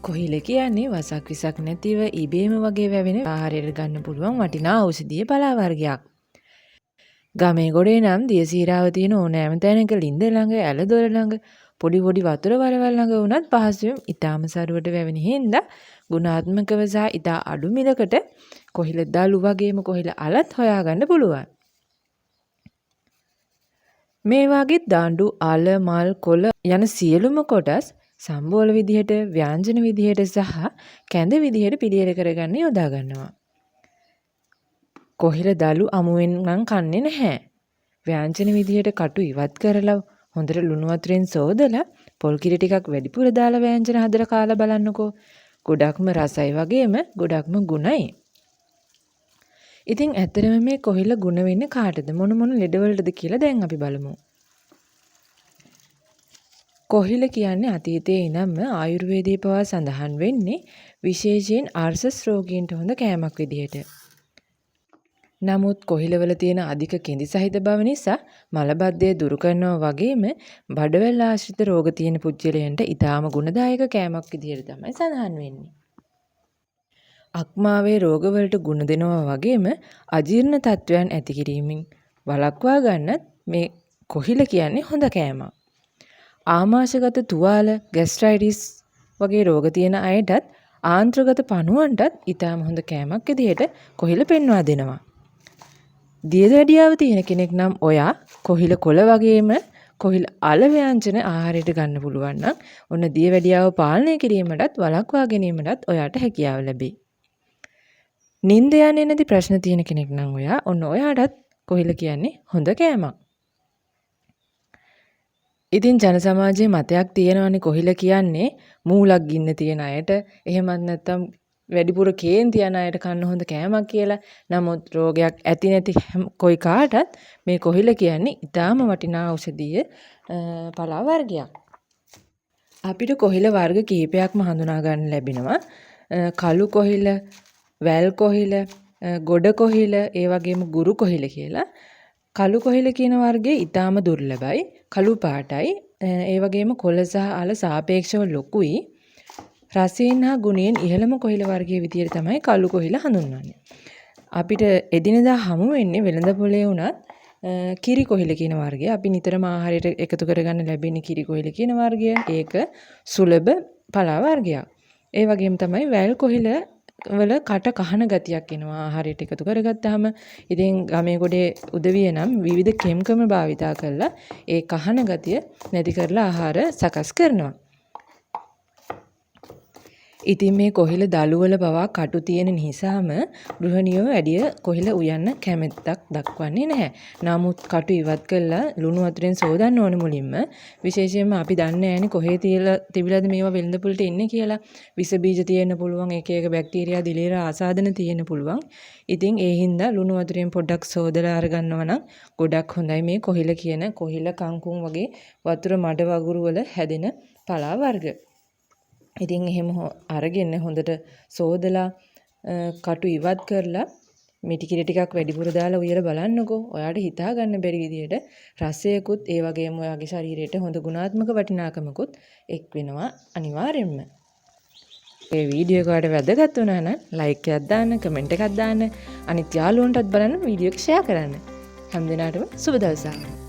කොහිල කියන්නේ වසක් විසක් නැතිව ඉබේම වගේ වැවෙන ආහාරයට ගන්න පුළුවන් වටිනා ඖෂධීය පලා වර්ගයක්. ගමේ ගොඩේ නම් දියසීරාව තියෙන ඕනෑම තැනක ලින්ද ළඟ ඇල දොර ළඟ පොඩි පොඩි වතුර වලවල් ළඟ වුණත් පහසුවෙන් ඊටාම සරුවට වැවෙන හින්දා ගුණාත්මකව සහ ඊටා අඩු මිලකට කොහිල දළු වගේම කොහිල අලත් හොයාගන්න පුළුවන්. මේ වගේ දඬු අල මල් කොළ යන සියලුම කොටස් සම්බෝල විදිහට ව්‍යංජන විදිහට සහ කැඳ විදිහට පිළියෙල කරගන්න යොදා ගන්නවා. කොහිල දළු අමුවෙන් නම් කන්නේ නැහැ. ව්‍යංජන විදිහට කටු ඉවත් කරලා හොඳට ලුණු වතුරෙන් සෝදලා පොල් කිරි ටිකක් වැඩිපුර දාලා ව්‍යංජන හදලා කාලා බලන්නකෝ. ගොඩක්ම රසයි වගේම ගොඩක්ම ගුණයි. ඉතින් ඇත්තටම මේ කොහිල ගුණ වෙන්නේ කාටද මොන ලෙඩවලටද කියලා දැන් අපි බලමු. කොහිල කියන්නේ අතීතයේ ඉඳන්ම ආයුර්වේදයේ පවා සඳහන් වෙන්නේ විශේෂයෙන් ආර්සස් රෝගීන්ට හොඳ කෑමක් විදිහට. නමුත් කොහිලවල තියෙන අධික කෙඳි සහිත බව නිසා මලබද්ධය දුරු කරනවා වගේම බඩවැල් ආශ්‍රිත රෝග තියෙන පුද්ගලයන්ට ඊටාම ගුණදායක කෑමක් විදිහට තමයි සඳහන් වෙන්නේ. අක්මාවේ රෝගවලට ගුණ දෙනවා වගේම අජීර්ණ තත්ත්වයන් ඇති කිරීමෙන් වළක්වා ගන්නත් මේ කොහිල කියන්නේ හොඳ කෑමක්. ආමාශයගත තුවාල, ગેස්ට්‍රයිටිස් වගේ රෝග තියෙන අයටත් ආන්ත්‍රගත පණුවන්ටත් ඊටාම හොඳ කෑමක් විදිහට කොහිල පෙන්වා දෙනවා. දියවැඩියාව තියෙන කෙනෙක් නම් ඔයා කොහිල කොළ වගේම කොහිල අල ව්‍යංජන ආහාරයට ගන්න පුළුවන් නම් ඔන්න දියවැඩියාව පාලනය කිරීමටත් වළක්වා ගැනීමටත් ඔයාට හැකියාව ලැබේ. නිින්ද යන්නේ නැති ප්‍රශ්න තියෙන කෙනෙක් නම් ඔයා ඔන්න ඔයාටත් කොහිල කියන්නේ හොඳ කෑමක්. ඉතින් ජන සමාජයේ මතයක් තියෙනවානේ කොහිල කියන්නේ මූලක් ගින්න තියෙන අයට එහෙමත් නැත්නම් වැඩිපුර කේන්ති යන අයට කන්න හොඳ කෑමක් කියලා. නමුත් රෝගයක් ඇති නැති කොයි කාටත් මේ කොහිල කියන්නේ ඊටාම වටිනා ඖෂධීය පලා වර්ගයක්. අපිට කොහිල වර්ග කිහිපයක්ම හඳුනා ගන්න ලැබෙනවා. කළු කොහිල, වැල් කොහිල, ගොඩ කොහිල, ඒ වගේම ගුරු කොහිල කියලා. කළු කොහිල කියන වර්ගය ඊටාම දුර්ලභයි. කළු පාටයි. ඒ වගේම කොළ සහ අල සාපේක්ෂව ලොකුයි. රසයෙන් හා ගුණයෙන් ඉහළම කොහිල වර්ගයේ විදියට තමයි කළු කොහිල හඳුන්වන්නේ. අපිට එදිනෙදා හමු වෙන්නේ වෙළඳ පොලේ වුණත් කිරි කොහිල කියන වර්ගය. අපි නිතරම ආහාරයට එකතු කරගන්න ලැබෙන කිරි කොහිල කියන වර්ගය. ඒක සුලභ පලා වර්ගයක්. ඒ වගේම තමයි වැල් කොහිල වල කට කහන ගතියක් එනවා ආහාරයට එකතු කරගත්තාම. ඉතින් ගමේ ගොඩේ උදවිය නම් විවිධ කෙම්කම භාවිතා කරලා ඒ කහන ගතිය නැති කරලා ආහාර සකස් කරනවා. ඉතින් මේ කොහිල දළු වල පවා කටු තියෙන නිසාම ගෘහණියෝ වැඩිය කොහිල උයන්න කැමැත්තක් දක්වන්නේ නැහැ. නමුත් කටු ඉවත් කරලා ලුණු වතුරෙන් සෝදන්න ඕන මුලින්ම. විශේෂයෙන්ම අපි දන්නේ නැහැනේ කොහේ තිබිලාද මේවා වෙළඳ පොළට එන්නේ කියලා. විස බීජ තියෙන්න පුළුවන්, එක එක බැක්ටීරියා දිලීර ආසාදන තියෙන්න පුළුවන්. ඉතින් ඒ හින්දා ලුණු වතුරෙන් පොඩ්ඩක් සෝදලා අරගන්නවා නම් ගොඩක් හොඳයි මේ කොහිල කියන කොහිල කංකුම් වගේ වතුර මඩ වගුරු වල හැදෙන පලා වර්ග. ඉතින් එහෙම අරගෙන හොඳට සෝදලා කටු ඉවත් කරලා මිටි කිරි ටිකක් වැඩිපුර දාලා උයලා බලන්නකෝ. ඔයාට හිතා ගන්න බැරි විදියට රසයකුත් ඒ වගේම ඔයාගේ ශරීරයට හොඳ ගුණාත්මක වටිනාකමකුත් එක් වෙනවා අනිවාර්යෙන්ම. මේ වීඩියෝ එක ඔයාලට වැදගත් වුණා නම් ලයික් එකක් දාන්න, කමෙන්ට් එකක් දාන්න, අනිත් යාළුවන්ටත් බලන්න වීඩියෝ එක ෂෙයා කරන්න. හැම දිනකටම සුබ දවසක්.